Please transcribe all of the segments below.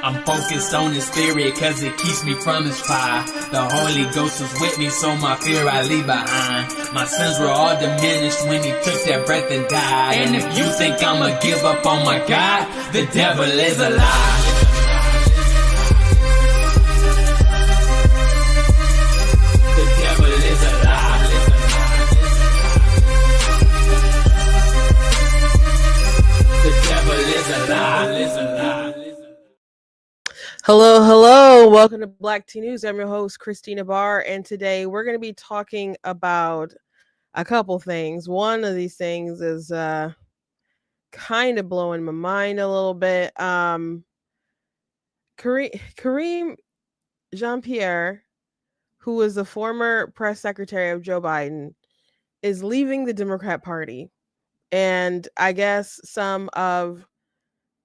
I'm focused on the spirit cause it keeps me from his fire. The Holy Ghost is with me, so my fear I leave behind. My sins were all diminished when he took that breath and died. And if you think I'ma give up on my God, the devil is a lie. Hello. Welcome to Black Tea News. I'm your host, Christina Barr, and today we're going to be talking about a couple things. One of these things is kind of blowing my mind a little bit. Kareem Jean-Pierre, who was the former press secretary of Joe Biden, is leaving the Democrat Party. And I guess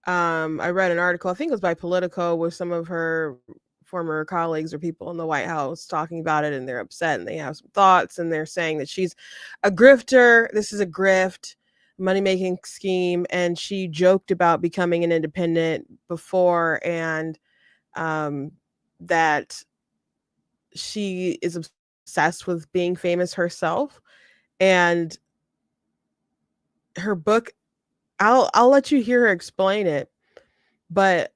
I read an article, I think it was by Politico, with some of her former colleagues or people in the White House talking about it, and they're upset and they have some thoughts, and they're saying that she's a grifter. This is a grift, money-making scheme, and she joked about becoming an independent before, and that she is obsessed with being famous herself. And her book, I'll let you hear her explain it, but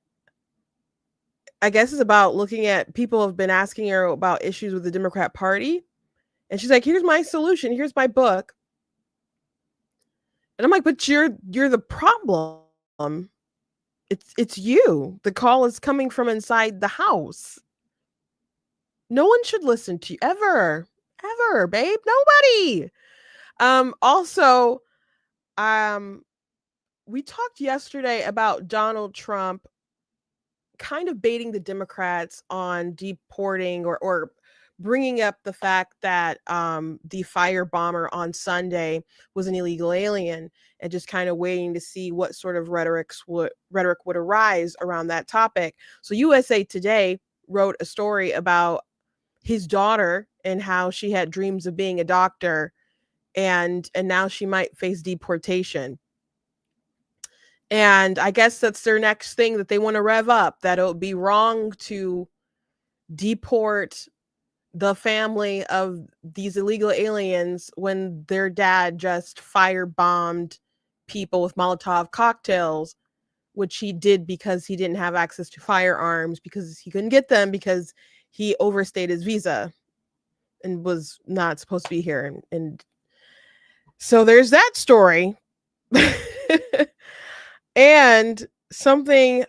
I guess it's about looking at people have been asking her about issues with the Democrat Party, and she's like, "Here's my solution. Here's my book." And I'm like, "But you're the problem. It's you. The call is coming from inside the house. No one should listen to you ever, babe. Nobody." Also, we talked yesterday about Donald Trump kind of baiting the Democrats on deporting or bringing up the fact that the firebomber on Sunday was an illegal alien, and just kind of waiting to see what sort of rhetoric would arise around that topic. So USA Today wrote a story about his daughter and how she had dreams of being a doctor, and now she might face deportation. And I guess that's their next thing that they want to rev up, that it would be wrong to deport the family of these illegal aliens when their dad just firebombed people with Molotov cocktails, which he did because he didn't have access to firearms, because he couldn't get them because he overstayed his visa and was not supposed to be here. And so there's that story. And something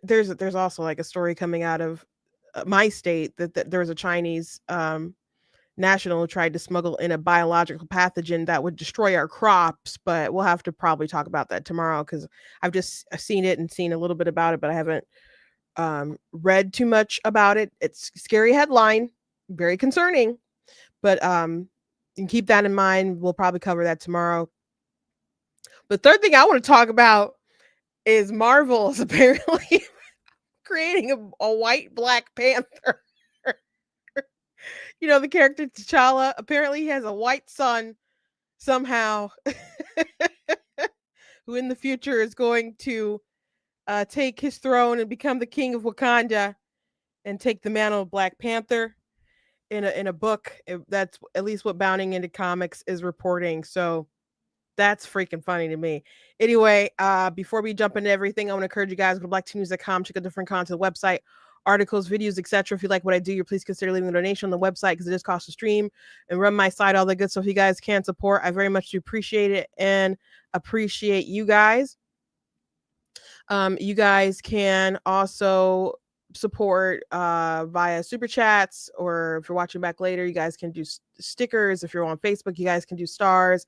there's also like a story coming out of my state that there was a Chinese national who tried to smuggle in a biological pathogen that would destroy our crops, but we'll have to probably talk about that tomorrow, because I've just seen it and seen a little bit about it, but I haven't read too much about it. It's a scary headline, very concerning, but you can keep that in mind. We'll probably cover that tomorrow. The third thing I want to talk about is Marvel is apparently creating a white Black Panther. You know, the character T'Challa, apparently he has a white son somehow, who in the future is going to take his throne and become the king of Wakanda and take the mantle of Black Panther in a book. That's at least what Bounding Into Comics is reporting. So that's freaking funny to me. Anyway, before we jump into everything, I want to encourage you guys to go to blacktnews.com, check out different content, website, articles, videos, etc. If you like what I do, please consider leaving a donation on the website, because it just costs to stream and run my site, all the good stuff you guys can support. I very much do appreciate it and appreciate you guys. You guys can also support via super chats, or if you're watching back later, you guys can do stickers. If you're on Facebook, you guys can do stars.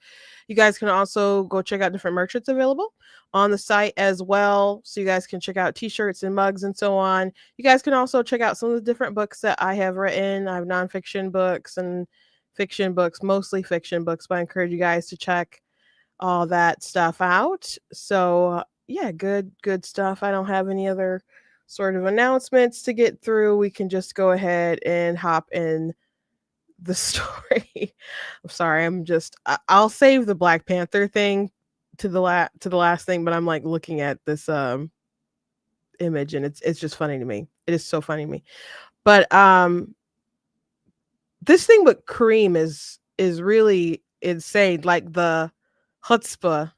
You guys can also go check out different merch that's available on the site as well, so you guys can check out t-shirts and mugs and so on. You guys can also check out some of the different books that I have written. I have nonfiction books and fiction books, mostly fiction books, but I encourage you guys to check all that stuff out. So yeah, good stuff. I don't have any other sort of announcements to get through. We can just go ahead and hop in the story. I'm sorry, I'll save the Black Panther thing to the last thing, but I'm like looking at this image, and it's just funny to me. It is so funny to me. But this thing with Kareem is really insane. Like the chutzpah.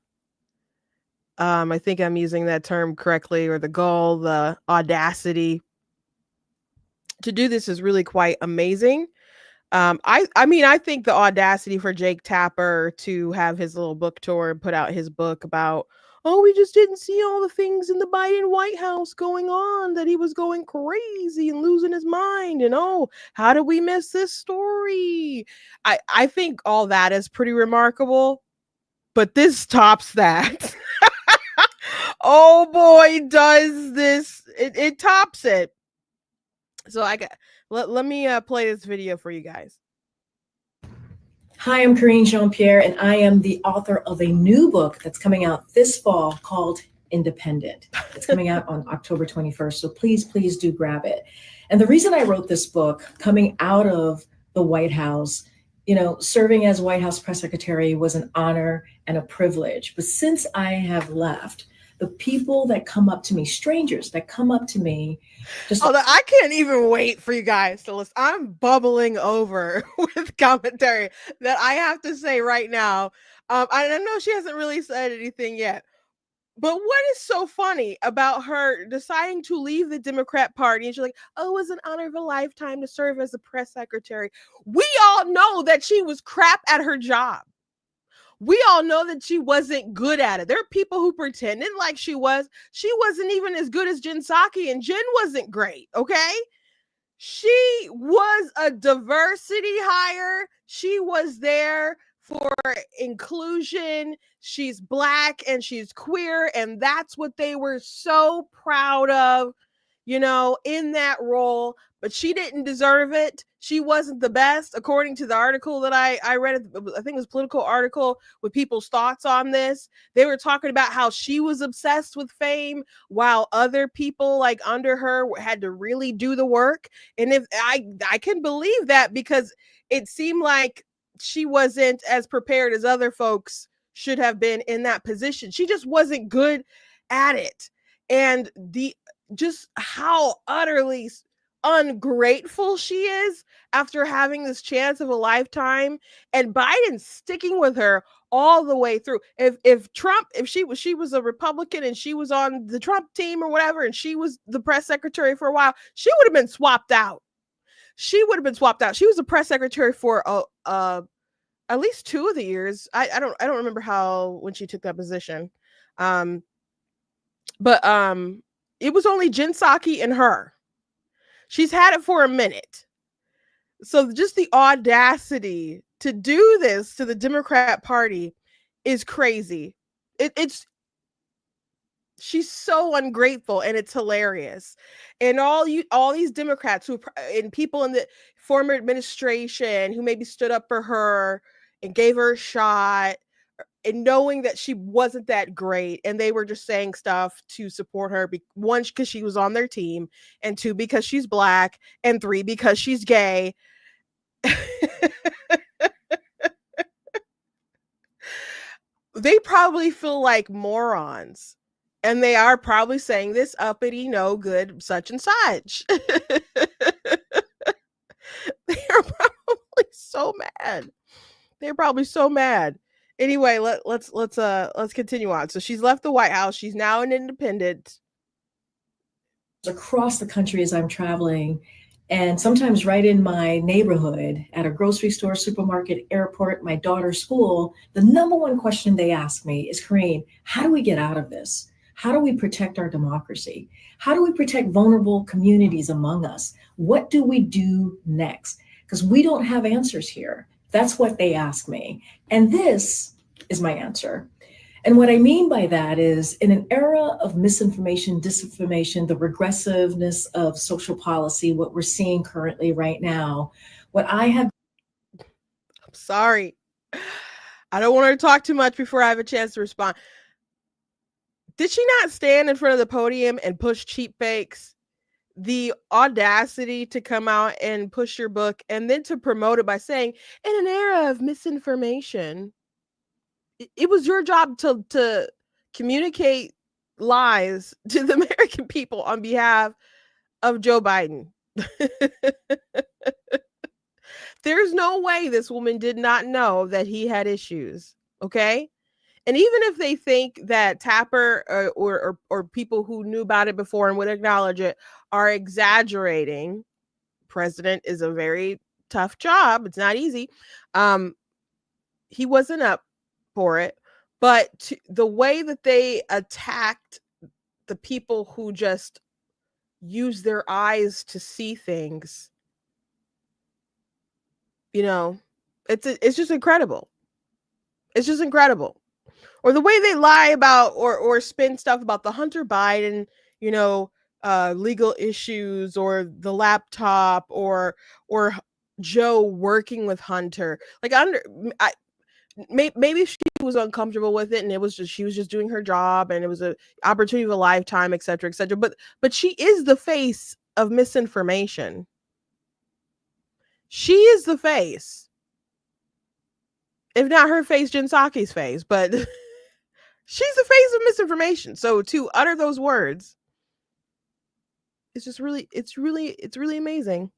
I think I'm using that term correctly, or the gall, the audacity to do this is really quite amazing. I mean, I think the audacity for Jake Tapper to have his little book tour and put out his book about, oh, we just didn't see all the things in the Biden White House going on, that he was going crazy and losing his mind, and oh, how did we miss this story? I think all that is pretty remarkable, but this tops that. Oh boy, does this it tops it. So let me play this video for you guys. Hi, I'm Corinne Jean-Pierre, and I am the author of a new book that's coming out this fall called Independent. It's coming out on October 21st, so please do grab it. And the reason I wrote this book, coming out of the White House, serving as White House press secretary was an honor and a privilege. But since I have left, the people that come up to me, strangers that come up to me, I can't even wait for you guys to listen. I'm bubbling over with commentary that I have to say right now. I know she hasn't really said anything yet, but what is so funny about her deciding to leave the Democrat Party? And she's like, oh, it was an honor of a lifetime to serve as a press secretary. We all know that she was crap at her job. We all know that she wasn't good at it. There are people who pretended like she was. She wasn't even as good as Jen Psaki, and Jen wasn't great, okay? She was a diversity hire. She was there for inclusion. She's Black and she's queer, and that's what they were so proud of, in that role. But she didn't deserve it. She wasn't the best, according to the article that I read. I think it was a political article with people's thoughts on this. They were talking about how she was obsessed with fame, while other people like under her had to really do the work. And if I can believe that, because it seemed like she wasn't as prepared as other folks should have been in that position. She just wasn't good at it. And just how utterly ungrateful she is after having this chance of a lifetime, and Biden sticking with her all the way through. If she was a Republican and she was on the Trump team or whatever, and she was the press secretary for a while, she would have been swapped out. She was a press secretary for at least 2 of the years. I don't remember when she took that position. But it was only Jen Psaki and her. She's had it for a minute. So just the audacity to do this to the Democrat Party is crazy. She's so ungrateful, and it's hilarious. And all these Democrats and people in the former administration who maybe stood up for her and gave her a shot, and knowing that she wasn't that great, and they were just saying stuff to support her, one, because she was on their team, and 2, because she's Black, and 3, because she's gay. They probably feel like morons, and they are probably saying this uppity, no good, such and such. They're probably so mad. They're probably so mad. Anyway, let's continue on. So she's left the White House. She's now an independent. Across the country as I'm traveling, and sometimes right in my neighborhood, at a grocery store, supermarket, airport, my daughter's school, the number one question they ask me is, Corinne, how do we get out of this? How do we protect our democracy? How do we protect vulnerable communities among us? What do we do next? Because we don't have answers here. That's what they ask me. And this is my answer. And what I mean by that is, in an era of misinformation, disinformation, the regressiveness of social policy, what we're seeing currently right now, I'm sorry. I don't want her to talk too much before I have a chance to respond. Did she not stand in front of the podium and push cheap fakes? The audacity to come out and push your book, and then to promote it by saying, in an era of misinformation, it was your job to communicate lies to the American people on behalf of Joe Biden. There's no way this woman did not know that he had issues. Okay. And even if they think that Tapper or people who knew about it before and would acknowledge it are exaggerating, president is a very tough job. It's not easy. He wasn't up for it, but the way that they attacked the people who just use their eyes to see things, it's just incredible. It's just incredible. Or the way they lie about or spin stuff about the Hunter Biden, legal issues, or the laptop, or Joe working with Hunter. Like maybe she was uncomfortable with it, and she was just doing her job, and it was an opportunity of a lifetime, et cetera, et cetera. But she is the face of misinformation. She is the face. If not her face, Jen Psaki's face, but she's the face of misinformation. So to utter those words, it's really amazing.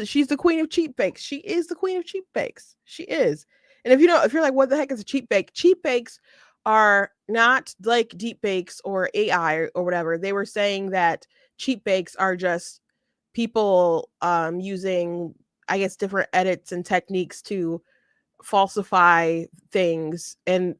She's the queen of cheap fakes. She is the queen of cheap fakes. She is. And if you're like, what the heck is a cheap fake? Cheap fakes are not like deep fakes or AI or whatever. They were saying that cheap fakes are just people using, I guess, different edits and techniques to falsify things. And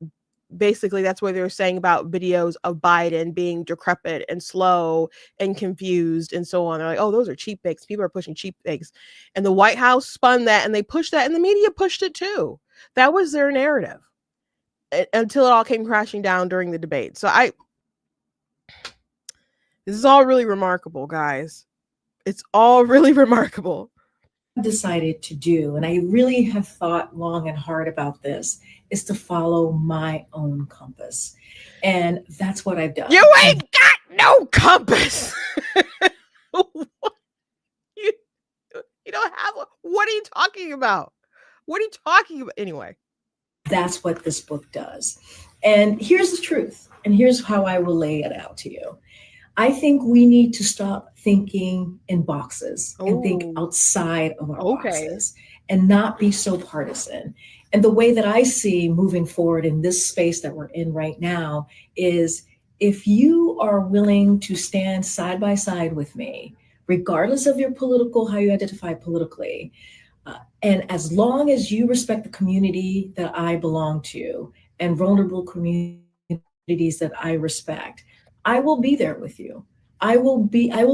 basically that's what they were saying about videos of Biden being decrepit and slow and confused and so on. They're like, oh, those are cheap fakes. People are pushing cheap fakes. And the White House spun that, and they pushed that, and the media pushed it too. That was their narrative until it all came crashing down during the debate. So this is all really remarkable, guys. It's all really remarkable. Decided to do, and I really have thought long and hard about this, is to follow my own compass. And that's what I've done. You ain't got no compass. You don't have one. What are you talking about? What are you talking about? Anyway. That's what this book does. And here's the truth. And here's how I will lay it out to you. I think we need to stop thinking in boxes and think outside of our boxes and not be so partisan. And the way that I see moving forward in this space that we're in right now is, if you are willing to stand side by side with me, regardless of your how you identify politically, and as long as you respect the community that I belong to and vulnerable communities that I respect, I will be there with you. I will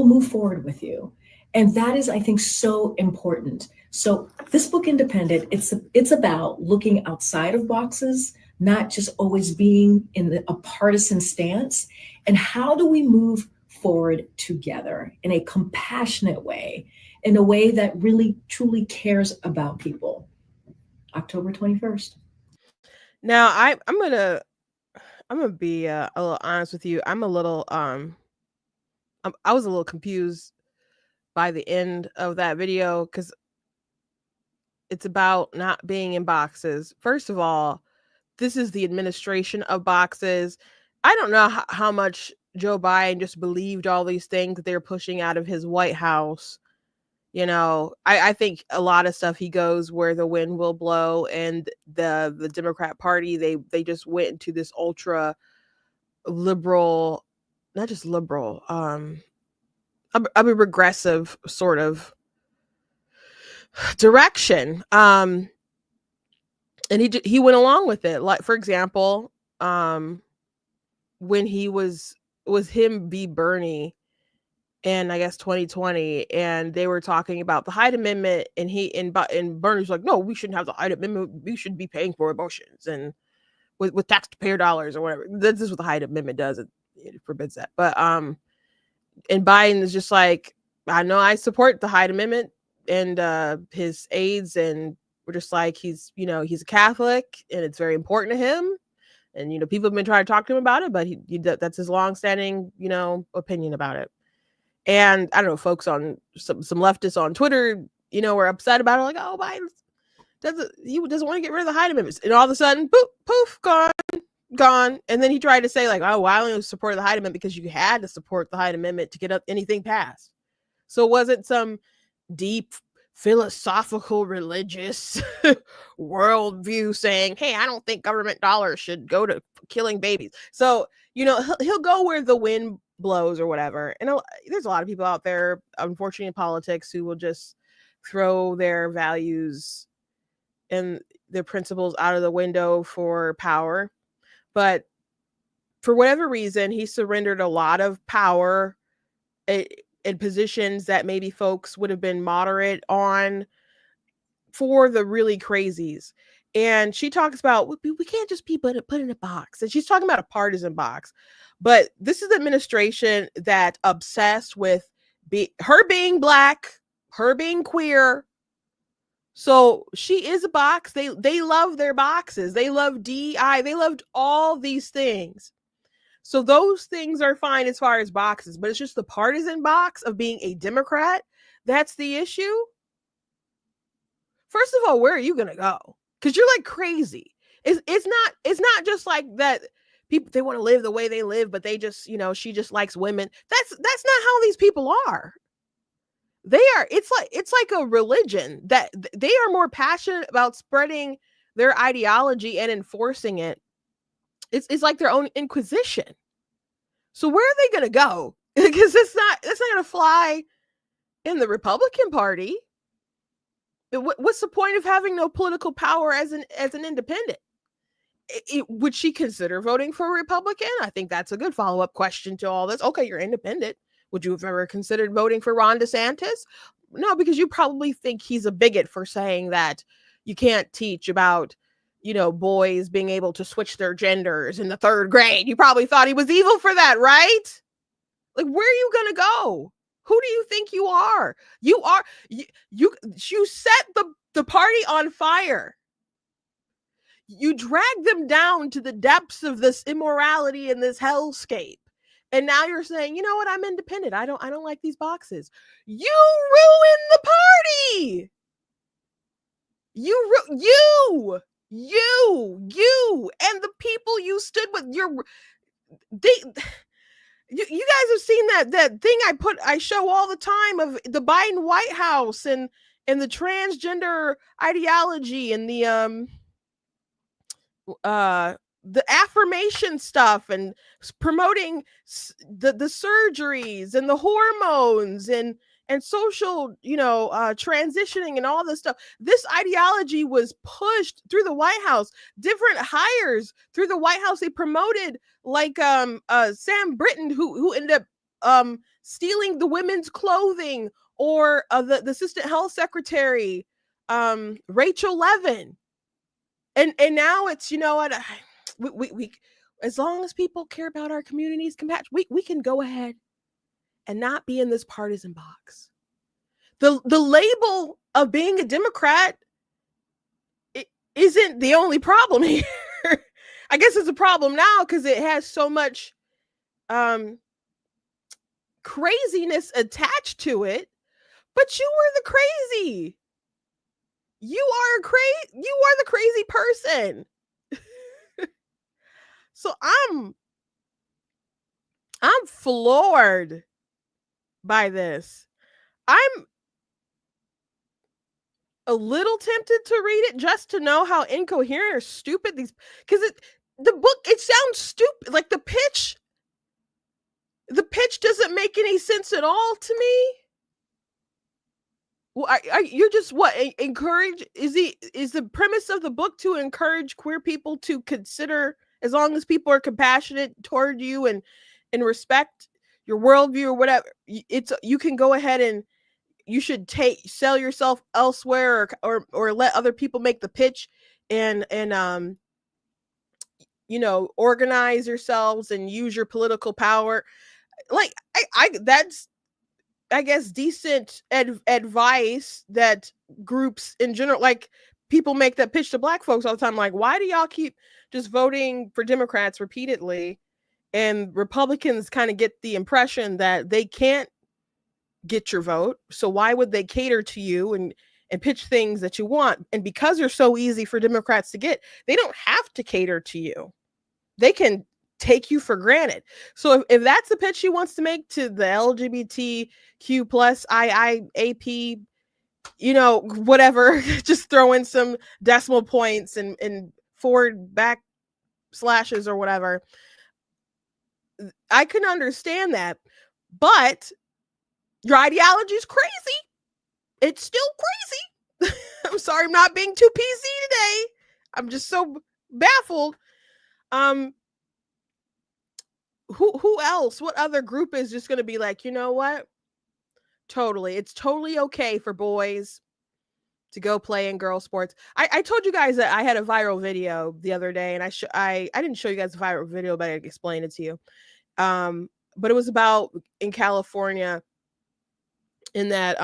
move forward with you. And that is, I think, so important. So this book, Independent, it's about looking outside of boxes, not just always being in a partisan stance. And how do we move forward together in a compassionate way, in a way that really, truly cares about people? October 21st. Now, I'm gonna be a little honest with you. I'm a little I was a little confused by the end of that video, because it's about not being in boxes. First of all, this is the administration of boxes. I don't know how much Joe Biden just believed all these things that they're pushing out of his White House. I think a lot of stuff, he goes where the wind will blow, and the Democrat Party, they just went into this ultra liberal, not just liberal, a regressive sort of direction. And he went along with it. Like, for example, when he was him v. Bernie in, I guess, 2020, and they were talking about the Hyde Amendment, and Bernie's like, no, we shouldn't have the Hyde Amendment. We should be paying for abortions and with taxpayer dollars or whatever. This is what the Hyde Amendment does. It forbids that. But and Biden is just like, I know I support the Hyde Amendment and his aides, and we're just like, he's a Catholic, and it's very important to him. And people have been trying to talk to him about it, but that's his longstanding opinion about it. And I don't know, folks on some leftists on Twitter, were upset about it, like, oh, Biden doesn't want to get rid of the Hyde Amendments, and all of a sudden, boop, poof, gone. gone. And then he tried to say like, oh, well, I only support the Hyde Amendment because you had to support the Hyde Amendment to get anything passed. So it wasn't some deep philosophical religious worldview saying, hey, I don't think government dollars should go to killing babies. So, he'll go where the wind blows or whatever. And there's a lot of people out there, unfortunately, in politics who will just throw their values and their principles out of the window for power. But for whatever reason, he surrendered a lot of power in positions that maybe folks would have been moderate on for the really crazies. And she talks about we can't just be put in a box. And she's talking about a partisan box. But this is an administration that obsessed with her being Black, her being queer. So she is a box. They love their boxes. They love DEI. They loved all these things. So those things are fine as far as boxes, but it's just the partisan box of being a Democrat. That's the issue. First of all, where are you going to go? Because you're like crazy. It's not just like that people, they want to live the way they live, but they just, she just likes women. That's not how these people are. It's like a religion that they are more passionate about spreading their ideology and enforcing it. It's like their own inquisition. So where are they going to go? Because it's not going to fly in the Republican Party. What's the point of having no political power as an independent? Would she consider voting for a Republican? I think that's a good follow-up question to all this. Okay, you're independent. Would you have ever considered voting for Ron DeSantis? No, because you probably think he's a bigot for saying that you can't teach about, boys being able to switch their genders in the 3rd grade. You probably thought he was evil for that, right? Like, where are you going to go? Who do you think you are? You set the party on fire. You drag them down to the depths of this immorality and this hellscape. And now you're saying, you know what? I'm independent. I don't like these boxes. You ruin the party. You and the people you stood with. You guys have seen that thing I show all the time of the Biden White House and the transgender ideology and the affirmation stuff and promoting the surgeries and the hormones and social, transitioning and all this stuff. This ideology was pushed through the White House, different hires through the White House. They promoted like Sam Britton, who ended up stealing the women's clothing, or the assistant health secretary, Rachel Levin. And now it's, we as long as people care about our communities, we can go ahead and not be in this partisan box. The label of being a Democrat isn't the only problem here. I guess it's a problem now because it has so much craziness attached to it. But you were the crazy. You are the crazy person. So I'm floored by this. I'm a little tempted to read it just to know how incoherent or stupid these, because the book, it sounds stupid. Like the pitch doesn't make any sense at all to me. Well, you're just encourage? Is the premise of the book to encourage queer people to consider, as long as people are compassionate toward you and respect your worldview or whatever, you can go ahead and you should sell yourself elsewhere or let other people make the pitch and organize yourselves and use your political power. Like that's, I guess, decent advice that groups in general, like people make that pitch to Black folks all the time. Like, why do y'all keep just voting for Democrats repeatedly? And Republicans kind of get the impression that they can't get your vote. So why would they cater to you and pitch things that you want? And because they're so easy for Democrats to get, they don't have to cater to you. they can take you for granted. So if that's the pitch she wants to make to the LGBTQ plus IIAP, you know, whatever, just throw in some decimal points and forward back slashes or whatever, I can understand that. But your ideology is crazy. It's still crazy. I'm sorry, I'm not being too PC today. I'm just so baffled. Who else? What other group is just going to be like, you know what? Totally. It's totally okay for boys to go play in girl sports. I told you guys that I had a viral video the other day, and I didn't show you guys the viral video, but I explained it to you. But it was about in California in that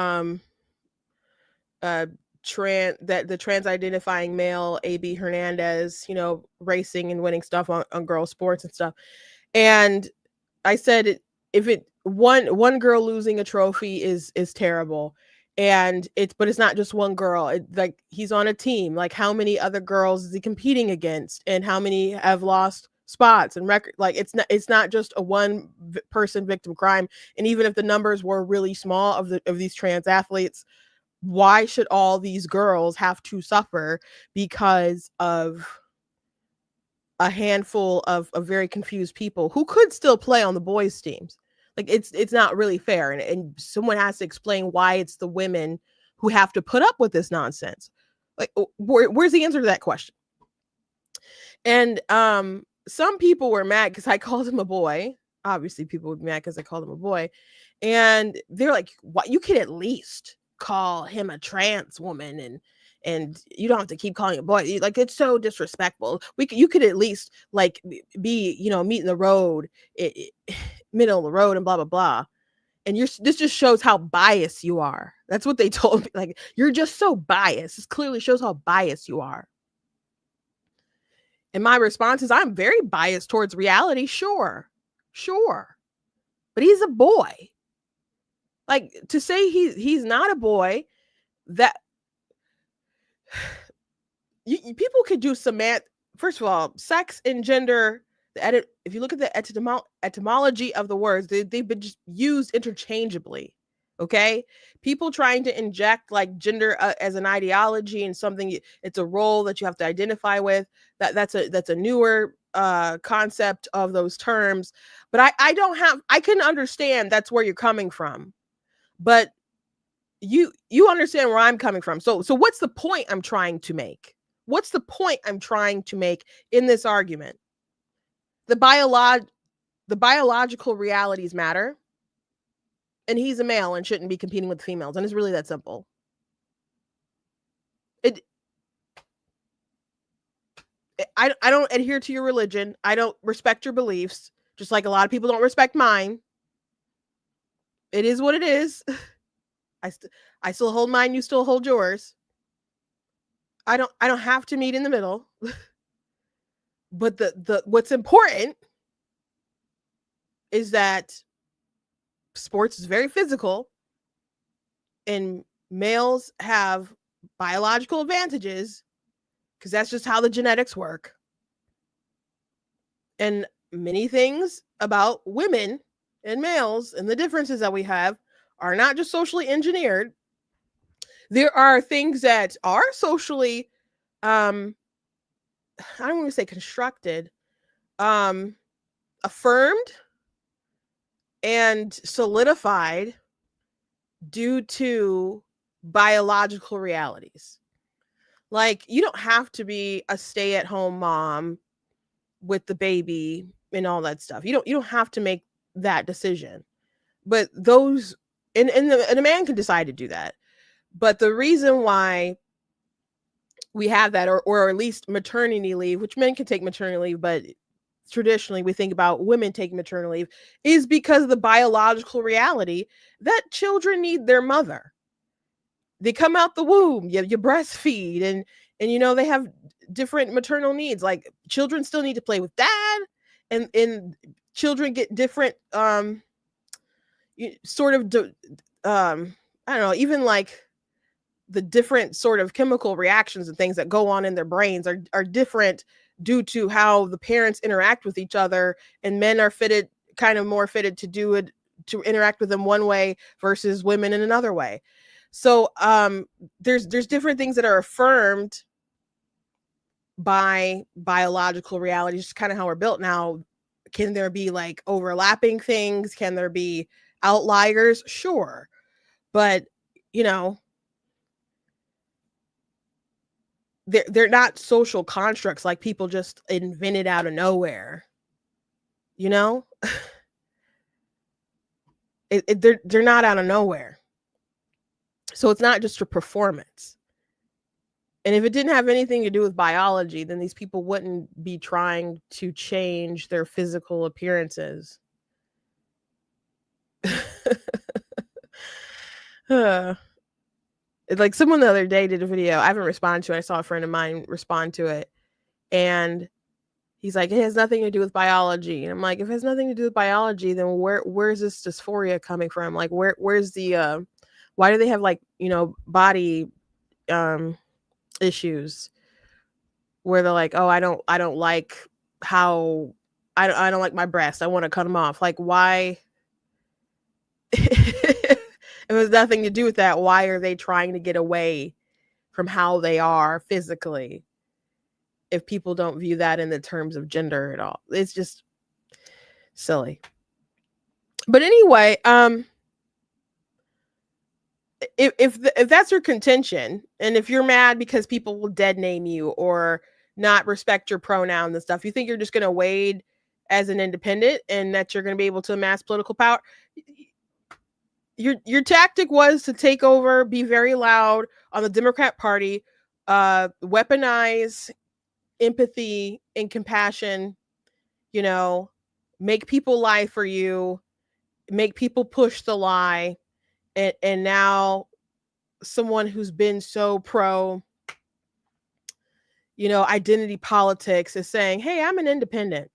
the trans identifying male AB Hernandez, you know, racing and winning stuff on girl sports and stuff. And I said, if it one girl losing a trophy is terrible, and but it's not just one girl. Like, he's on a team. Like, how many other girls is he competing against, and how many have lost spots and record? Like, it's not just a one person victim crime. And even if the numbers were really small of these trans athletes, why should all these girls have to suffer because of a handful of very confused people who could still play on the boys' teams? Like, it's not really fair, and someone has to explain why it's the women who have to put up with this nonsense. Like, where's the answer to that question? And some people were mad because I called him a boy. Obviously, people would be mad because I called him a boy, and they're like, "What? You can at least call him a trans woman, and you don't have to keep calling it boy. Like, it's so disrespectful. You could at least like be, you know, meet in the road, middle of the road, and blah blah blah." And this just shows how biased you are. That's what they told me. Like, you're just so biased. This clearly shows how biased you are. And my response is, I'm very biased towards reality. Sure. But he's a boy. Like, to say he's not a boy, that people could do some math. First of all, sex and gender, if you look at the etymology of the words, they've been just used interchangeably. Okay, people trying to inject like gender as an ideology and something, it's a role that you have to identify with. That's a newer concept of those terms. But I can understand that's where you're coming from, but you understand where I'm coming from. So what's the point I'm trying to make? What's the point I'm trying to make in this argument? The biological realities matter. And he's a male and shouldn't be competing with females. And it's really that simple. I don't adhere to your religion. I don't respect your beliefs, just like a lot of people don't respect mine. It is what it is. I still hold mine, you still hold yours. I don't have to meet in the middle. But what's important is that sports is very physical, and males have biological advantages because that's just how the genetics work. And many things about women and males and the differences that we have are not just socially engineered. There are things that are socially I don't want to say constructed, affirmed and solidified due to biological realities. Like, you don't have to be a stay-at-home mom with the baby and all that stuff. You don't have to make that decision. But those and a man can decide to do that. But the reason why we have that, or at least maternity leave, which men can take maternity leave, but traditionally we think about women taking maternity leave, is because of the biological reality that children need their mother. They come out the womb, you breastfeed, and you know, they have different maternal needs. Like, children still need to play with dad, and children get different sort of I don't know, even like the different sort of chemical reactions and things that go on in their brains are different due to how the parents interact with each other, and men are kind of more fitted to do it, to interact with them one way versus women in another way. So there's different things that are affirmed by biological reality, just kind of how we're built. Now, can there be like overlapping things? Can there be outliers? Sure. But, you know, they're not social constructs like people just invented out of nowhere. You know? They're not out of nowhere. So it's not just a performance. And if it didn't have anything to do with biology, then these people wouldn't be trying to change their physical appearances. Like someone the other day did a video. I haven't responded to it. I saw a friend of mine respond to it. And he's like, it has nothing to do with biology. And I'm like, if it has nothing to do with biology, then where's this dysphoria coming from? Like, where's the why do they have like, you know, body issues where they're like, oh, I don't like how I don't like my breasts. I want to cut them off. Like, why? It has nothing to do with that. Why are they trying to get away from how they are physically if people don't view that in the terms of gender at all? It's just silly. But anyway, if that's your contention, and if you're mad because people will dead name you or not respect your pronouns and stuff, you think you're just going to wade as an independent and that you're going to be able to amass political power. Your tactic was to take over, be very loud on the Democrat Party, weaponize empathy and compassion, you know, make people lie for you, make people push the lie. And now someone who's been so pro, you know, identity politics is saying, hey, I'm an independent.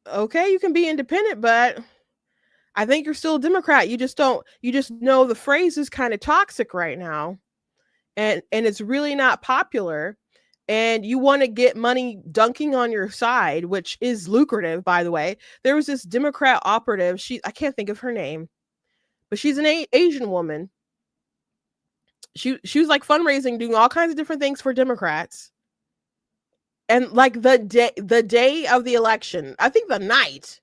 Okay, you can be independent, but I think you're still a Democrat. You just know the phrase is kind of toxic right now. And it's really not popular. And you want to get money dunking on your side, which is lucrative, by the way. There was this Democrat operative. I can't think of her name, but she's an Asian woman. She was like fundraising, doing all kinds of different things for Democrats. And like the day of the election, I think the night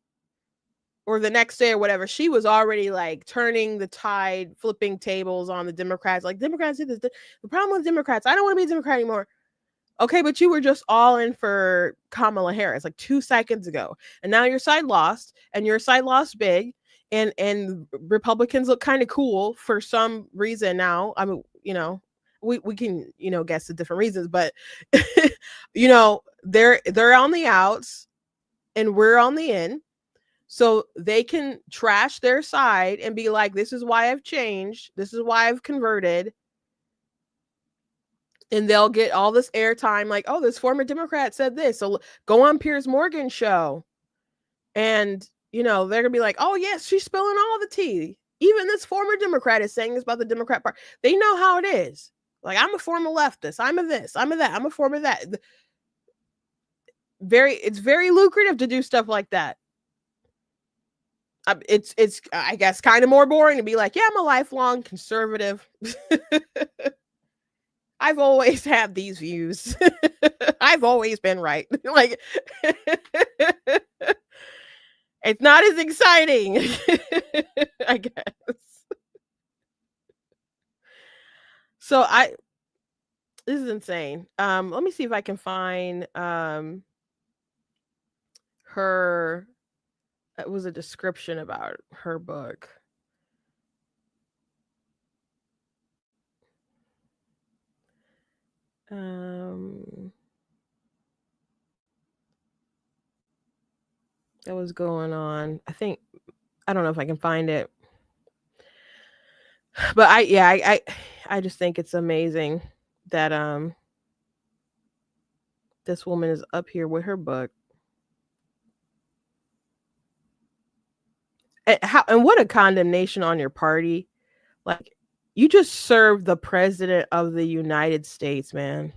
or the next day or whatever, she was already like turning the tide, flipping tables on the Democrats. Like, Democrats did this. The problem with Democrats, I don't want to be a Democrat anymore. Okay, but you were just all in for Kamala Harris like 2 seconds ago. And now your side lost, and your side lost big. And Republicans look kind of cool for some reason now. I mean, you know, we can, you know, guess the different reasons, but you know, they're on the outs and we're on the in. So they can trash their side and be like, this is why I've changed. This is why I've converted. And they'll get all this airtime like, oh, this former Democrat said this. So go on Piers Morgan's show. And, you know, they're going to be like, oh, yes, she's spilling all the tea. Even this former Democrat is saying this about the Democrat Party. They know how it is. Like, I'm a former leftist. I'm a this. I'm a that. I'm a former that. It's very lucrative to do stuff like that. It's I guess kind of more boring to be like, yeah, I'm a lifelong conservative. I've always had these views. I've always been right. Like, it's not as exciting, I guess. So this is insane. Let me see if I can find her. It was a description about her book. That was going on. I don't know if I can find it. But I just think it's amazing that this woman is up here with her book. And what a condemnation on your party. Like, you just served the president of the United States, man.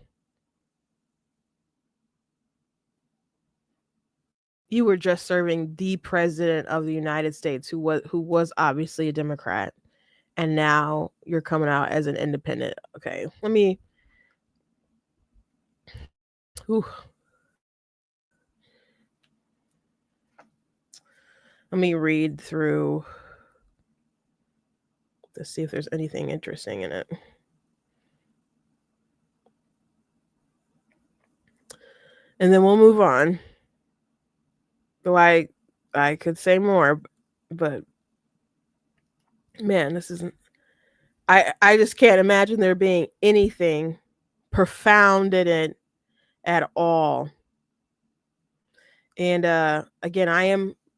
you were just serving the president of the United States who was obviously a Democrat, and now you're coming out as an independent. Okay, ooh, let me read through to see if there's anything interesting in it. And then we'll move on. Though I could say more, but man, this isn't. I just can't imagine there being anything profound in it at all. And again,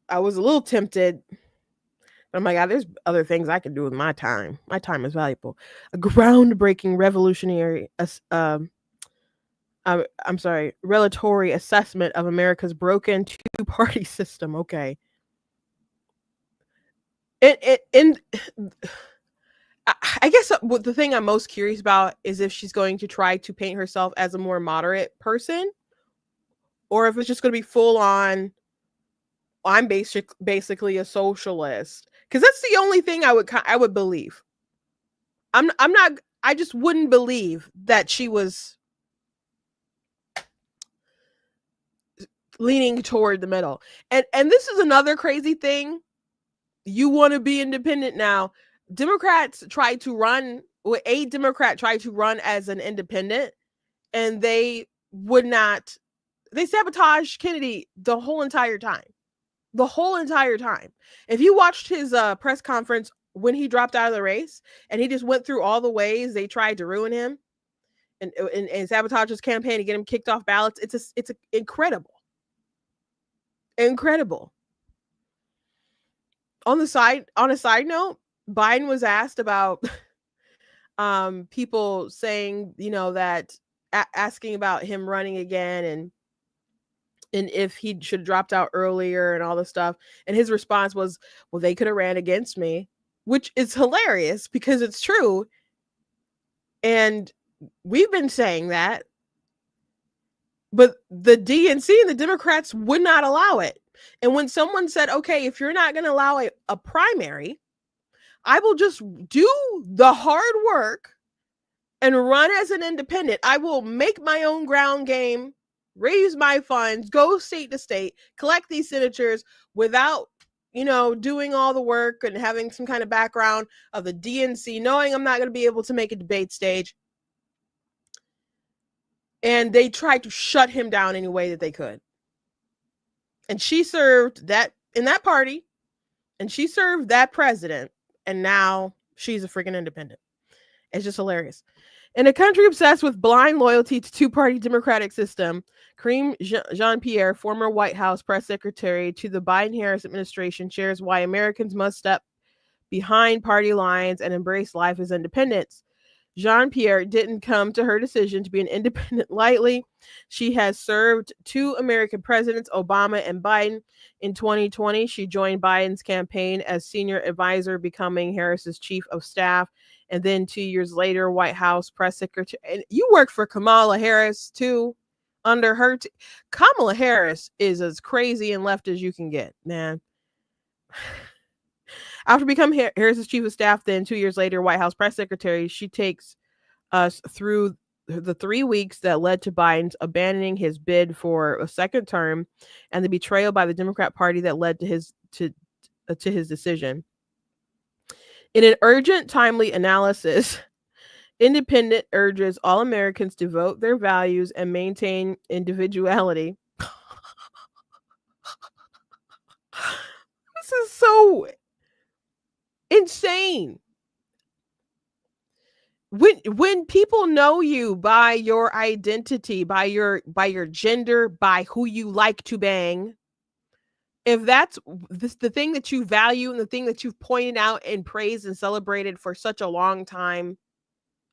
I was a little tempted, but I'm like, God, there's other things I can do with my time. My time is valuable. A groundbreaking revolutionary I'm sorry, relatory assessment of America's broken two-party system. Okay. And I guess what the thing I'm most curious about is if she's going to try to paint herself as a more moderate person, or if it's just going to be full on. I'm basically a socialist, because that's the only thing I would believe. I'm not. I just wouldn't believe that she was leaning toward the middle. And this is another crazy thing. You want to be independent now. Democrats tried to run. Well, a Democrat tried to run as an independent, and they would not. They sabotaged Kennedy the whole entire time. The whole entire time. If you watched his press conference when he dropped out of the race, and he just went through all the ways they tried to ruin him and sabotage his campaign to get him kicked off ballots, it's incredible. Incredible. On a side note, Biden was asked about people saying, that asking about him running again and if he should have dropped out earlier and all this stuff. And his response was, well, they could have ran against me, which is hilarious because it's true. And we've been saying that. But the DNC and the Democrats would not allow it. And when someone said, okay, if you're not going to allow a primary, I will just do the hard work and run as an independent. I will make my own ground game, raise my funds, go state to state, collect these signatures without, doing all the work and having some kind of background of the DNC, knowing I'm not going to be able to make a debate stage. And they tried to shut him down any way that they could. And she served that in that party, and she served that president, and now she's a freaking independent. It's just hilarious. In a country obsessed with blind loyalty to two-party democratic system, Karine Jean-Pierre, former White House press secretary to the Biden-Harris administration, shares why Americans must step behind party lines and embrace life as independents. Jean-Pierre didn't come to her decision to be an independent lightly. She has served two American presidents, Obama and Biden. In 2020, she joined Biden's campaign as senior advisor, becoming Harris's chief of staff. And then 2 years later, White House press secretary. And you worked for Kamala Harris, too, under her. Kamala Harris is as crazy and left as you can get, man. After becoming Harris's chief of staff, then 2 years later, White House press secretary, she takes us through the 3 weeks that led to Biden's abandoning his bid for a second term and the betrayal by the Democrat Party that led to his decision. In an urgent, timely analysis, Independent urges all Americans to vote their values and maintain individuality. This is so insane. When people know you by your identity, by your gender, by who you like to bang, if that's the thing that you value and the thing that you've pointed out and praised and celebrated for such a long time,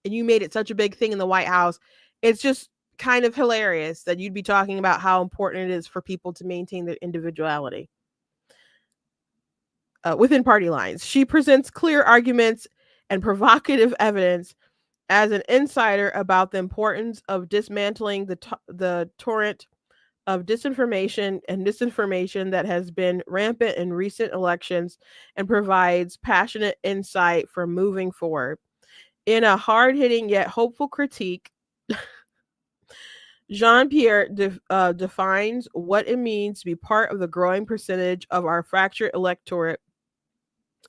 and you made it such a big thing in the White House, it's just kind of hilarious that you'd be talking about how important it is for people to maintain their individuality within party lines. She presents clear arguments and provocative evidence as an insider about the importance of dismantling the torrent of disinformation and misinformation that has been rampant in recent elections and provides passionate insight for moving forward. In a hard hitting yet hopeful critique, Jean Pierre defines what it means to be part of the growing percentage of our fractured electorate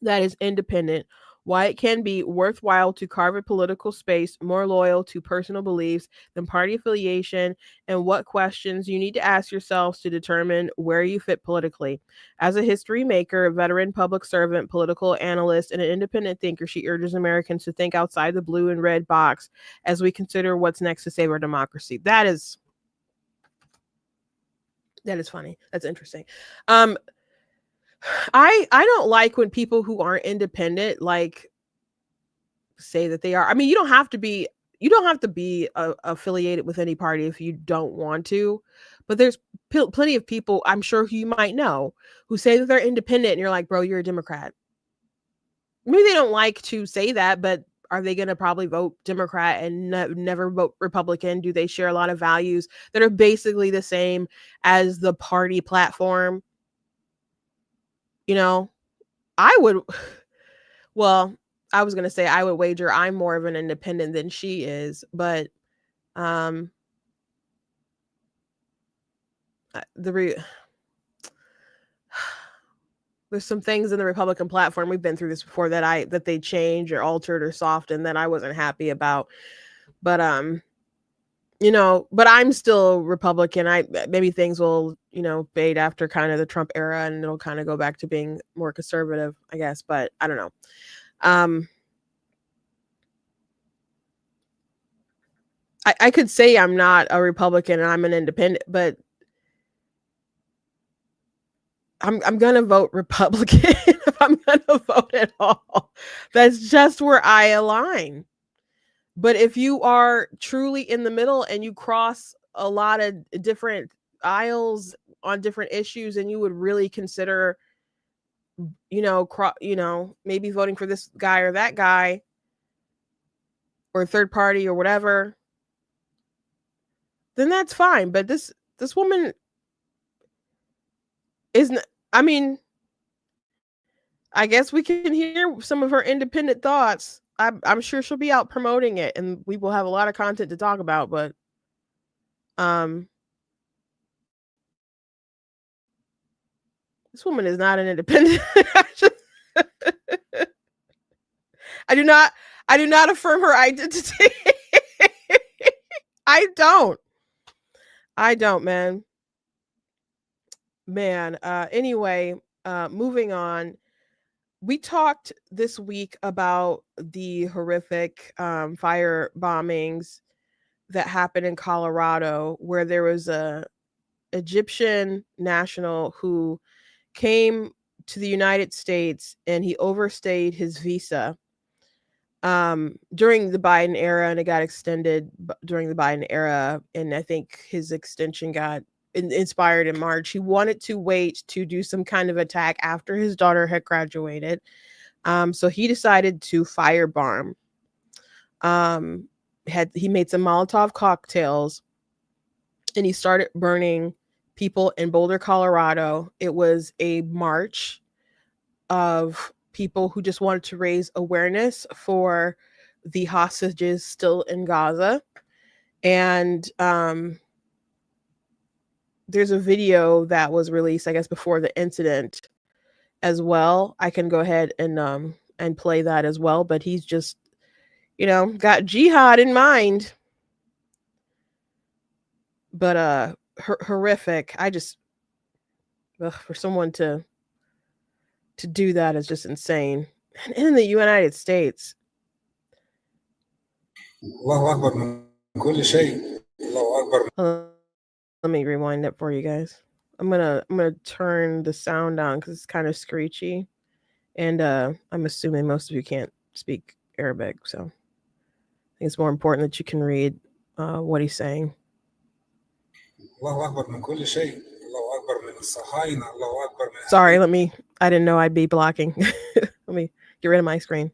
that is independent, why it can be worthwhile to carve a political space more loyal to personal beliefs than party affiliation, and what questions you need to ask yourselves to determine where you fit politically. As a history maker, veteran public servant, political analyst, and an independent thinker, she urges Americans to think outside the blue and red box as we consider what's next to save our democracy. That is funny. That's interesting. Um, I don't like when people who aren't independent like say that they are. I mean, you don't have to be affiliated with any party if you don't want to. But there's plenty of people I'm sure who you might know who say that they're independent, and you're like, bro, you're a Democrat. Maybe they don't like to say that, but are they going to probably vote Democrat and never vote Republican? Do they share a lot of values that are basically the same as the party platform? You know, I would, well, I was going to say I would wager I'm more of an independent than she is, but um there's some things in the Republican platform, we've been through this before, that they change or altered or softened that I wasn't happy about. But but I'm still Republican. Maybe things will, fade after kind of the Trump era and it'll kind of go back to being more conservative, I guess, but I don't know. I could say I'm not a Republican and I'm an independent, but I'm gonna vote Republican if I'm gonna vote at all. That's just where I align. But if you are truly in the middle and you cross a lot of different aisles on different issues, and you would really consider, maybe voting for this guy or that guy or third party or whatever, then that's fine. But this woman isn't. I mean, I guess we can hear some of her independent thoughts. I'm sure she'll be out promoting it, and we will have a lot of content to talk about. But this woman is not an independent. I do not affirm her identity. I don't, man. Anyway, moving on. We talked this week about the horrific fire bombings that happened in Colorado, where there was a Egyptian national who came to the United States and he overstayed his visa during the Biden era, and it got extended during the Biden era, and I think his extension got inspired in March. He wanted to wait to do some kind of attack after his daughter had graduated. So he decided to firebomb. He made some Molotov cocktails and he started burning people in Boulder, Colorado. It was a march of people who just wanted to raise awareness for the hostages still in Gaza. And there's a video that was released, I guess, before the incident as well. I can go ahead and play that as well. But he's just, got jihad in mind. But horrific. I just, for someone to do that is just insane. And in the United States. Let me rewind it for you guys. I'm gonna turn the sound down because it's kind of screechy, and I'm assuming most of you can't speak Arabic, so I think it's more important that you can read what he's saying. Sorry, I didn't know I'd be blocking. Let me get rid of my screen.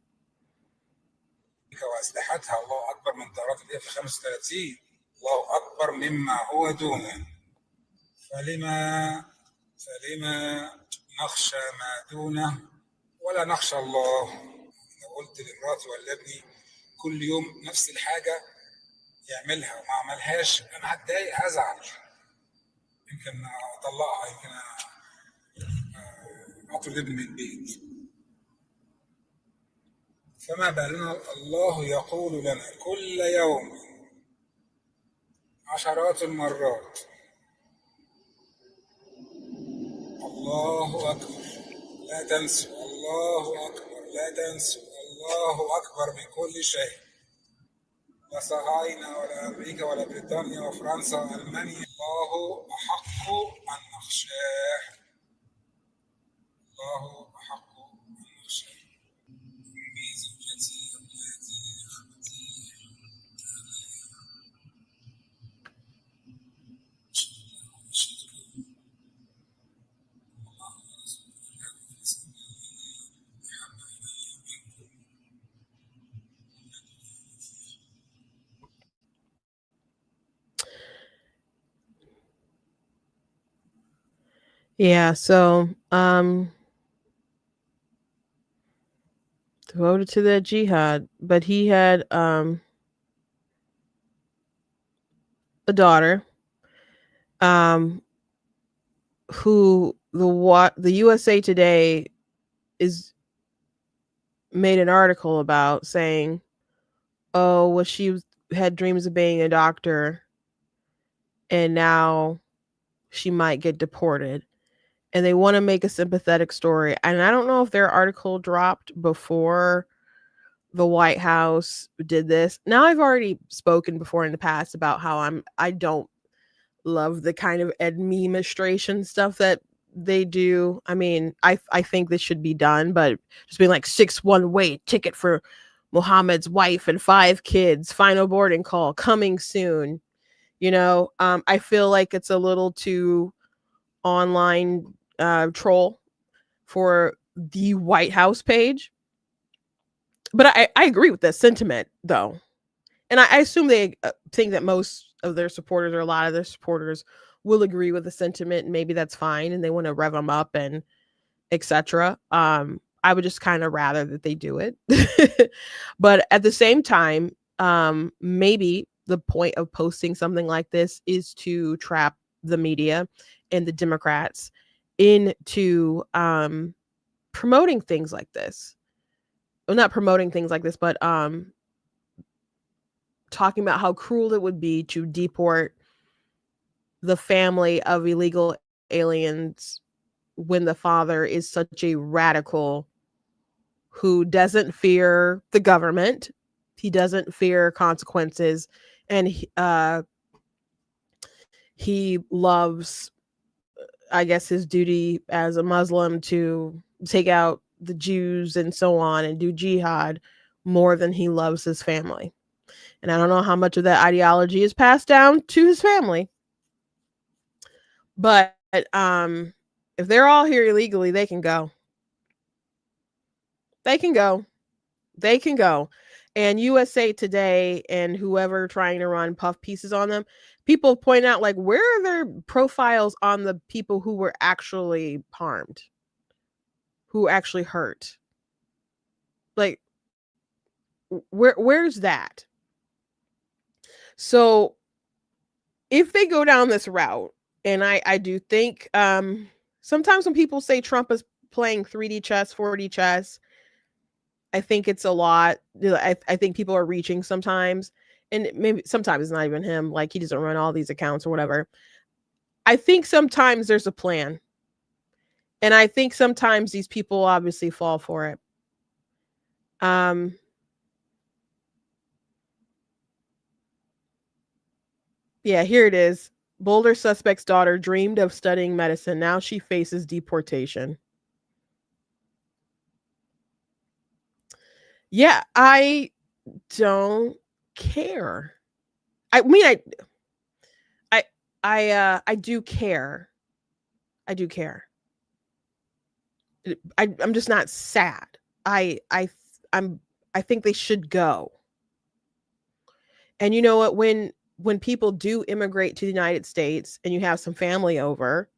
فلما نخشى ما دونه ولا نخشى الله. لو قلت لمراتي ولا ابني كل يوم نفس الحاجة يعملها وما عملهاش، أنا هتضايق، هزعل، يمكن أطلقها، يمكن أطرد من البيت. فما بالنا الله يقول لنا كل يوم عشرات المرات الله أكبر، لا تنسوا، الله أكبر، لا تنسوا، الله أكبر من كل شيء. لا صهاينة ولا أمريكا ولا بريطانيا وفرنسا وألمانيا، الله أحق أن نخشاه، الله أحق أن نخشاه. زوجتي أولادي أخوتي Yeah, so devoted to the jihad, but he had a daughter um who the USA Today is made an article about, saying, oh, well, had dreams of being a doctor and now she might get deported. And they want to make a sympathetic story. And I don't know if their article dropped before the White House did this. Now, I've already spoken before in the past about how I don't love the kind of administration stuff that they do. I mean, I think this should be done, but just being like 6-1 ticket for Mohammed's wife and 5 kids, final boarding call coming soon. I feel like it's a little too online troll for the White House page. But I agree with that sentiment, though. And I assume they think that most of their supporters, or a lot of their supporters, will agree with the sentiment, and maybe that's fine, and they want to rev them up and etc. I would just kind of rather that they do it. But at the same time, maybe the point of posting something like this is to trap the media and the Democrats into promoting things like this. Well, not promoting things like this, but talking about how cruel it would be to deport the family of illegal aliens when the father is such a radical who doesn't fear the government. He doesn't fear consequences. And he loves, I guess, his duty as a Muslim to take out the Jews and so on and do jihad more than he loves his family. And I don't know how much of that ideology is passed down to his family. But if they're all here illegally, they can go. They can go. They can go. And USA Today and whoever trying to run puff pieces on them, people point out, like, where are their profiles on the people who were actually harmed, who actually hurt? Like, where's that? So if they go down this route, and I do think sometimes when people say Trump is playing 3D chess, 4D chess, I think it's a lot. I think people are reaching sometimes, and maybe sometimes it's not even him. Like, he doesn't run all these accounts or whatever. I think sometimes there's a plan, and I think sometimes these people obviously fall for it. Yeah, here it is. Boulder suspect's daughter dreamed of studying medicine. Now she faces deportation. Yeah, I don't care. I mean, I do care. I do care. I'm just not sad. I'm I think they should go. And you know what? When when people do immigrate to the United States and you have some family over,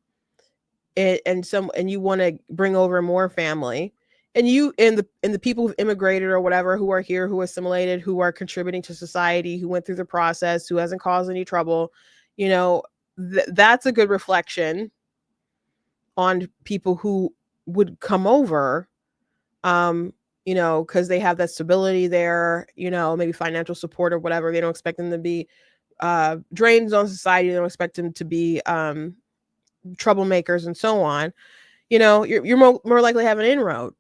and you want to bring over more family, and the people who've immigrated or whatever, who are here, who assimilated, who are contributing to society, who went through the process, who hasn't caused any trouble, that's a good reflection on people who would come over, because they have that stability there, maybe financial support or whatever. They don't expect them to be drains on society. They don't expect them to be troublemakers and so on. You're more likely to have an inroad.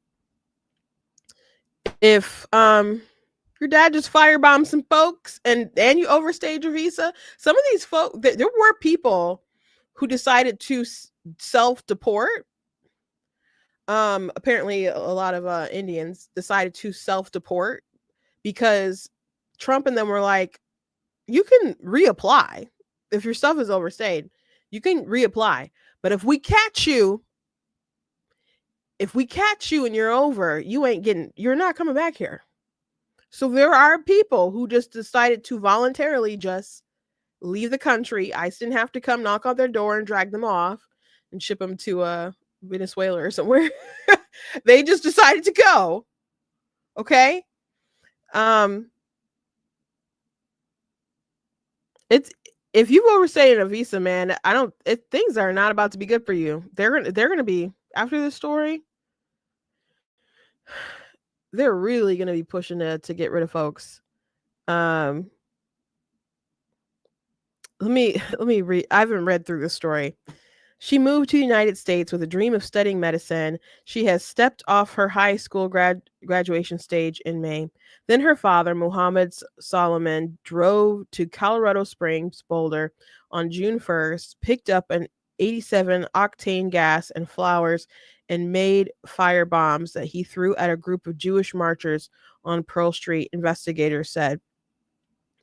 If your dad just firebombed some folks and you overstayed your visa, some of these folks, there were people who decided to self-deport. Apparently a lot of Indians decided to self-deport because Trump and them were like, you can reapply if your stuff is overstayed. You can reapply, but if we catch you and you're over, you're not coming back here. So there are people who just decided to voluntarily just leave the country. ICE didn't have to come knock on their door and drag them off and ship them to Venezuela or somewhere. They just decided to go. Okay. It's, if you've overstayed a visa, man, things are not about to be good for you. They're gonna be, after this story, they're really gonna be pushing to get rid of folks. Let me read. I haven't read through this story. She moved to the United States with a dream of studying medicine. She has stepped off her high school graduation stage in May. Then her father, Muhammad Solomon, drove to Colorado Springs, Boulder, on June 1st, picked up an 87 octane gas and flowers, and made fire bombs that he threw at a group of Jewish marchers on Pearl Street, investigators said.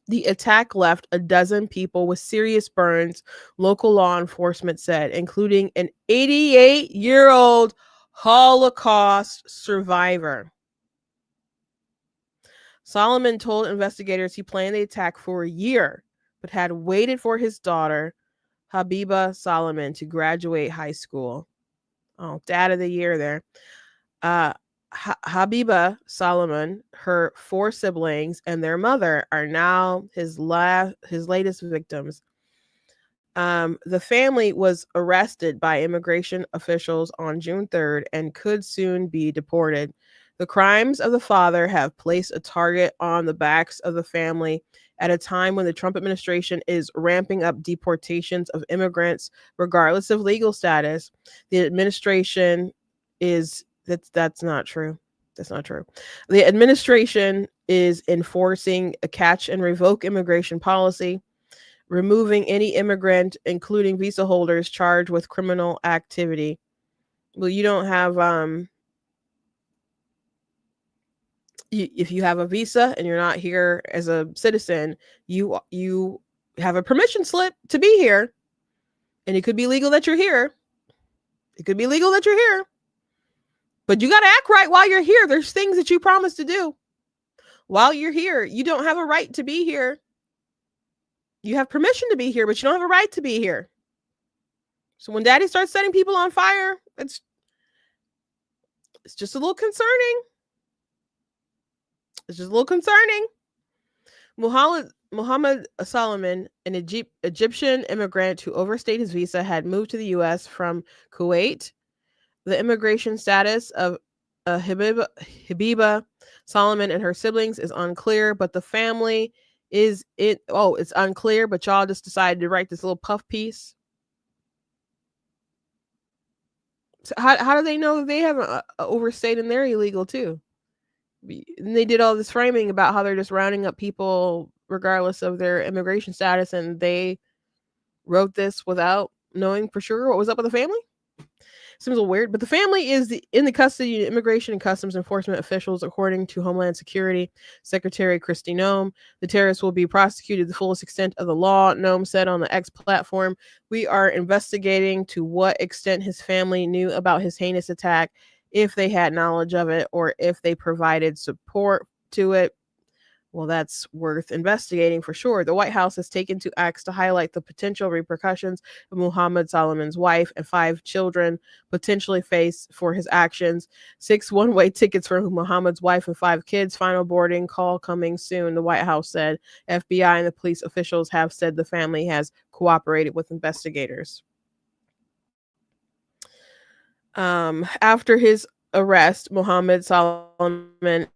The attack left a dozen people with serious burns, local law enforcement said, including an 88-year-old Holocaust survivor. Solomon told investigators he planned the attack for a year, but had waited for his daughter, Habiba Solomon, to graduate high school. Oh, dad of the year there. Habiba Solomon, her 4 siblings, and their mother are now his latest victims. The family was arrested by immigration officials on June 3rd and could soon be deported. The crimes of the father have placed a target on the backs of the family at a time when the Trump administration is ramping up deportations of immigrants, regardless of legal status. The administration is That's not true. That's not true. The administration is enforcing a catch and revoke immigration policy, removing any immigrant, including visa holders, charged with criminal activity. Well, you don't have if you have a visa and you're not here as a citizen, you have a permission slip to be here, and it could be legal that you're here. It could be legal that you're here. But you got to act right while you're here. There's things that you promised to do while you're here. You don't have a right to be here. You have permission to be here, but you don't have a right to be here. So when daddy starts setting people on fire, it's just a little concerning. It's just a little concerning. Muhammad Solomon, an Egyptian immigrant who overstayed his visa, had moved to the U.S. from Kuwait. The immigration status of Habiba Solomon and her siblings is unclear, but the family it's unclear, but y'all just decided to write this little puff piece. So how do they know that they haven't overstayed and they're illegal too? And they did all this framing about how they're just rounding up people regardless of their immigration status, and they wrote this without knowing for sure what was up with the family. Seems a little weird, but the family is in the custody of Immigration and Customs Enforcement officials, according to Homeland Security Secretary Kristi Noem. The terrorists will be prosecuted to the fullest extent of the law, Noem said on the X platform. We are investigating to what extent his family knew about his heinous attack, if they had knowledge of it, or if they provided support to it. Well, that's worth investigating for sure. The White House has taken to acts to highlight the potential repercussions of Muhammad Solomon's wife and 5 children potentially face for his actions. 6 one-way tickets for Muhammad's wife and 5 kids. Final boarding call coming soon, the White House said. FBI and the police officials have said the family has cooperated with investigators. After his arrest, Muhammad Solomon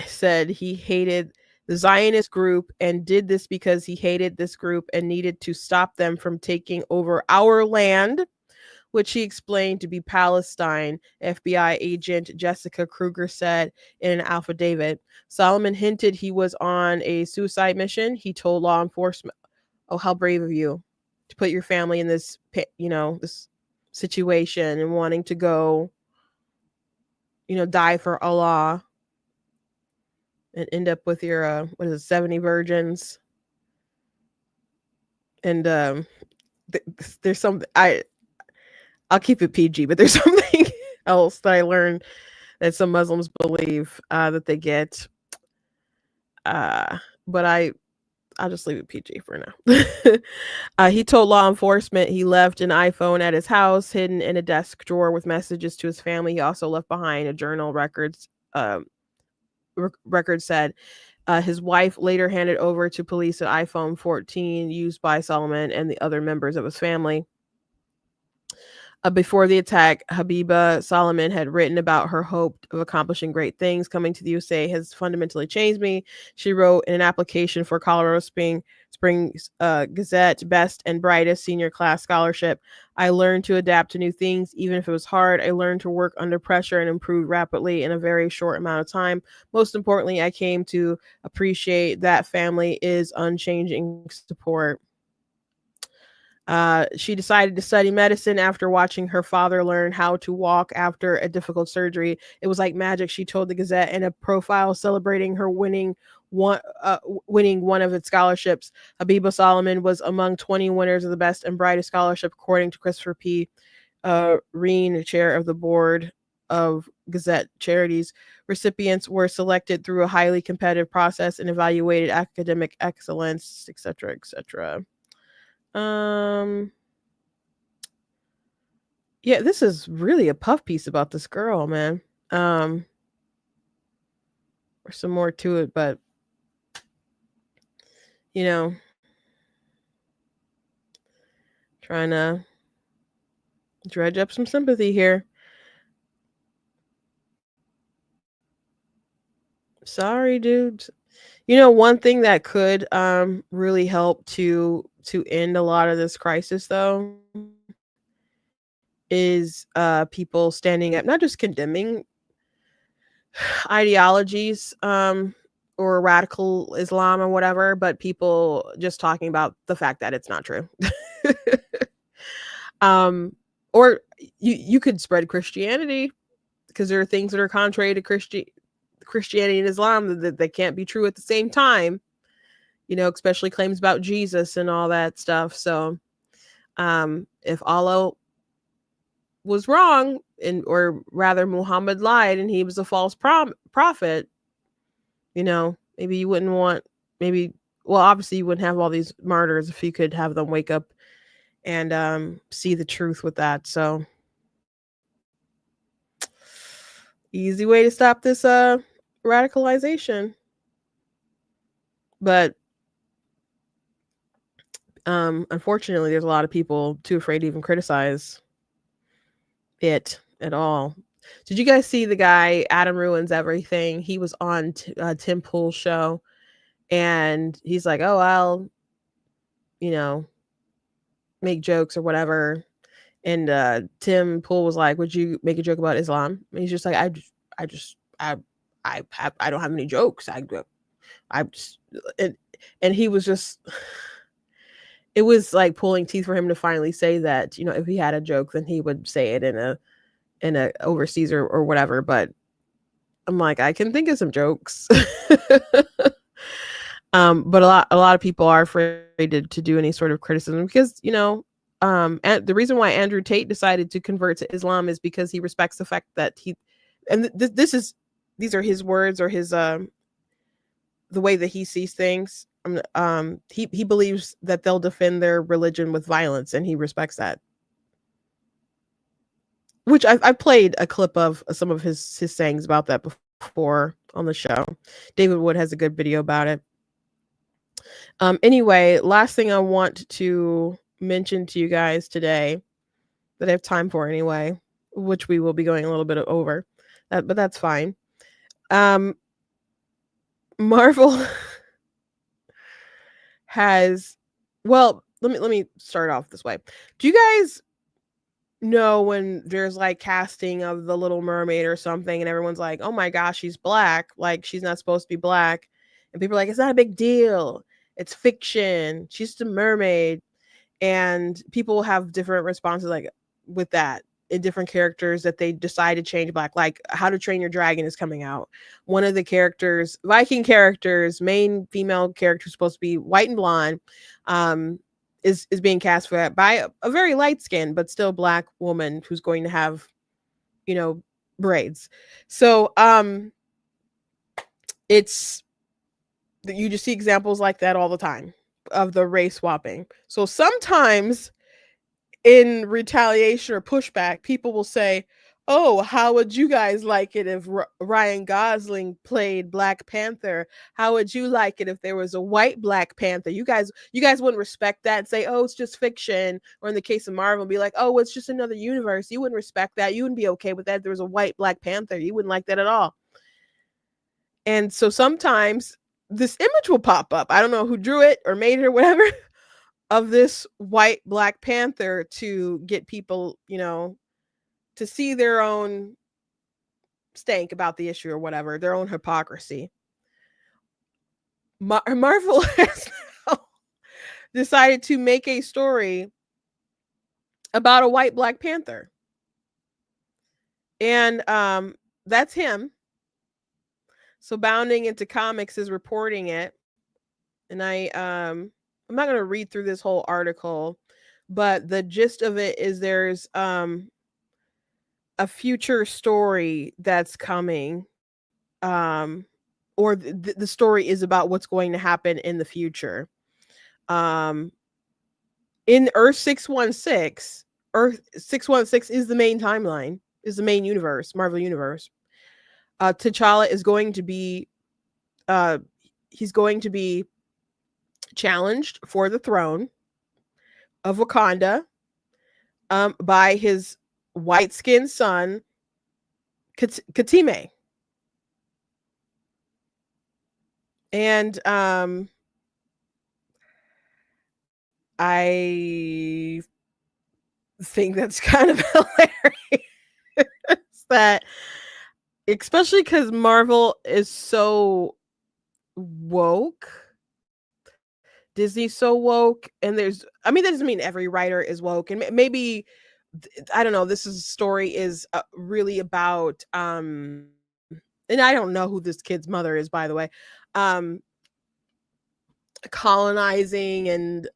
said he hated the Zionist group and did this because he hated this group and needed to stop them from taking over our land, which he explained to be Palestine, FBI agent Jessica Kruger said in an affidavit. Solomon hinted he was on a suicide mission. He told law enforcement, "Oh, how brave of you to put your family in this, this situation and wanting to go, die for Allah and end up with your 70 virgins." And there's some I'll keep it PG, but there's something else that I learned that some Muslims believe that they get, but I'll just leave it PG for now. He told law enforcement he left an iPhone at his house, hidden in a desk drawer with messages to his family. He also left behind a journal. Records said his wife later handed over to police an iPhone 14 used by Solomon and the other members of his family. Before the attack, Habiba Solomon had written about her hope of accomplishing great things. "Coming to the USA has fundamentally changed me," she wrote in an application for Colorado Springs Gazette Best and Brightest Senior Class Scholarship. "I learned to adapt to new things, even if it was hard. I learned to work under pressure and improve rapidly in a very short amount of time. Most importantly, I came to appreciate that family is unchanging support." She decided to study medicine after watching her father learn how to walk after a difficult surgery. "It was like magic," she told the Gazette in a profile celebrating her winning one of its scholarships. Habiba Solomon was among 20 winners of the Best and Brightest Scholarship, according to Christopher P. Reen, chair of the board of Gazette Charities. Recipients were selected through a highly competitive process and evaluated academic excellence, etc., etc. Yeah, this is really a puff piece about this girl, man. There's some more to it, but trying to dredge up some sympathy here. Sorry, dudes. One thing that could really help to end a lot of this crisis, though, is people standing up, not just condemning ideologies or radical Islam or whatever, but people just talking about the fact that it's not true. Or you could spread Christianity, because there are things that are contrary to Christianity and Islam that can't be true at the same time, especially claims about Jesus and all that stuff. So if Allah was wrong, or rather Muhammad lied and he was a false prophet, maybe you wouldn't want, obviously you wouldn't have all these martyrs if you could have them wake up and see the truth with that. So easy way to stop this radicalization. But unfortunately, there's a lot of people too afraid to even criticize it at all. Did you guys see the guy Adam Ruins Everything? He was on Tim Pool's show, and he's like, "Oh, I'll make jokes or whatever." And Tim Pool was like, "Would you make a joke about Islam?" And he's just like, I don't have any jokes. And he was just, it was like pulling teeth for him to finally say that, if he had a joke, then he would say it in a overseas or whatever. But I'm like, I can think of some jokes. But a lot of people are afraid to do any sort of criticism because, and the reason why Andrew Tate decided to convert to Islam is because he respects the fact that these are his words or his the way that he sees things. He believes that they'll defend their religion with violence, and he respects that. Which I played a clip of some of his sayings about that before on the show. David Wood has a good video about it. Anyway, last thing I want to mention to you guys today that I have time for anyway, which we will be going a little bit over, but that's fine. Marvel has, well, let me start off this way. Do you guys know when there's like casting of the Little Mermaid or something, and everyone's like, "Oh my gosh, she's black! Like she's not supposed to be black," and people are like, "It's not a big deal. It's fiction. She's just a mermaid," and people have different responses like with that in different characters that they decide to change black. Like How to Train Your Dragon is coming out. One of the characters, Viking characters, main female character who's supposed to be white and blonde, is being cast for that by a very light skinned but still black woman who's going to have, braids. So it's you just see examples like that all the time of the race swapping. So sometimes in retaliation or pushback, people will say, "Oh, how would you guys like it if Ryan Gosling played Black Panther? How would you like it if there was a white Black Panther? You guys wouldn't respect that and say, 'Oh, it's just fiction.'" Or in the case of Marvel, be like, "Oh, it's just another universe." You wouldn't respect that. You wouldn't be okay with that if there was a white Black Panther. You wouldn't like that at all. And so sometimes this image will pop up. I don't know who drew it or made it or whatever, of this white Black Panther to get people, to see their own stank about the issue or whatever, their own hypocrisy. Marvel has now decided to make a story about a white Black Panther. And that's him. So Bounding Into Comics is reporting it. And I'm not going to read through this whole article, but the gist of it is there's a future story that's coming, or the story is about what's going to happen in the future. In Earth 616, Earth 616 is the main timeline, is the main universe, Marvel universe. T'Challa is going to be, he's going to be challenged for the throne of Wakanda by his white-skinned son, Katime. And I think that's kind of hilarious that, especially because Marvel is so woke, Disney's so woke, and that doesn't mean every writer is woke, and maybe, I don't know, story is really about and I don't know who this kid's mother is, by the way, colonizing, and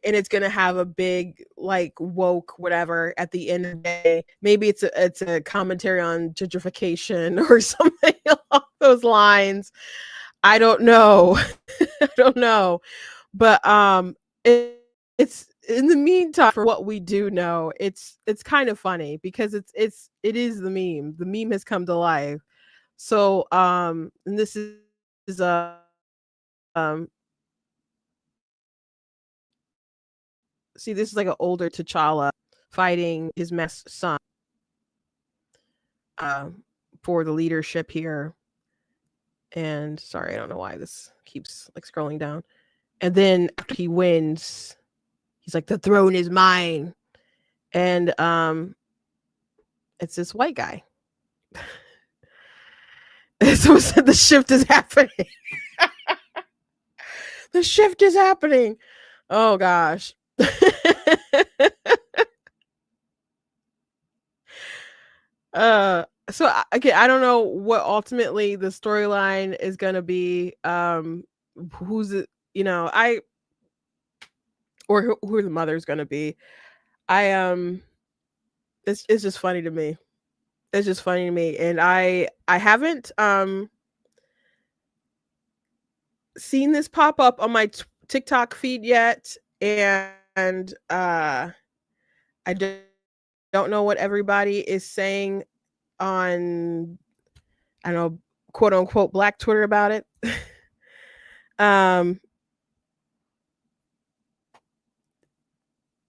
it's gonna have a big like woke whatever at the end of the day. Maybe it's a commentary on gentrification or something along those lines. I don't know. I don't know. But it's in the meantime, for what we do know, it's kind of funny because it is the meme. The meme has come to life. So and this is a see, this is like an older T'Challa fighting his mess son for the leadership here. And sorry, I don't know why this keeps like scrolling down. And then after he wins, he's like, "The throne is mine." And it's this white guy. Someone said the shift is happening. The shift is happening. Oh gosh. So again, I don't know what ultimately the storyline is gonna be. Who's it, or who the mother's gonna be. It's just funny to me. It's just funny to me. And I haven't seen this pop up on my TikTok feed yet, and I don't know what everybody is saying on, I don't know, quote unquote Black Twitter about it.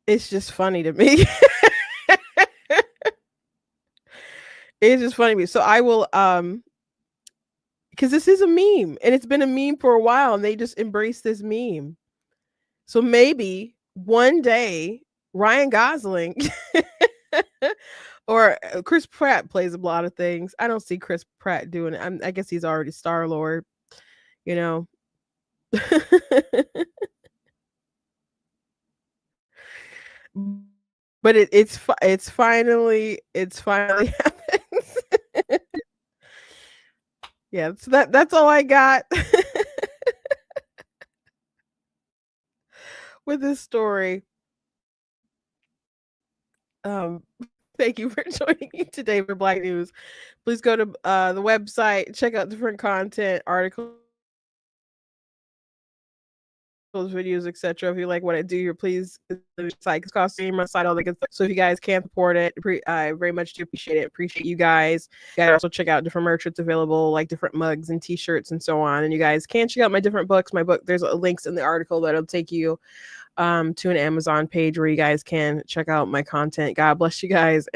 It's just funny to me. It's just funny to me. So I will, because this is a meme, and it's been a meme for a while, and they just embrace this meme. So maybe one day Ryan Gosling or Chris Pratt plays a lot of things. I don't see Chris Pratt doing it. I guess he's already Star-Lord, you know. But it's finally happened. Yeah, so that's all I got with this story. Thank you for joining me today for Black News. Please go to the website, check out different content, articles, videos, etc. If you like what I do here, please site cost my site, all that good stuff. So if you guys can support it, I very much do appreciate it. Appreciate you guys. You guys also check out different merch that's available, like different mugs and t-shirts and so on. And you guys can check out my different books. My book, there's links in the article that'll take you to an Amazon page where you guys can check out my content. God bless you guys. And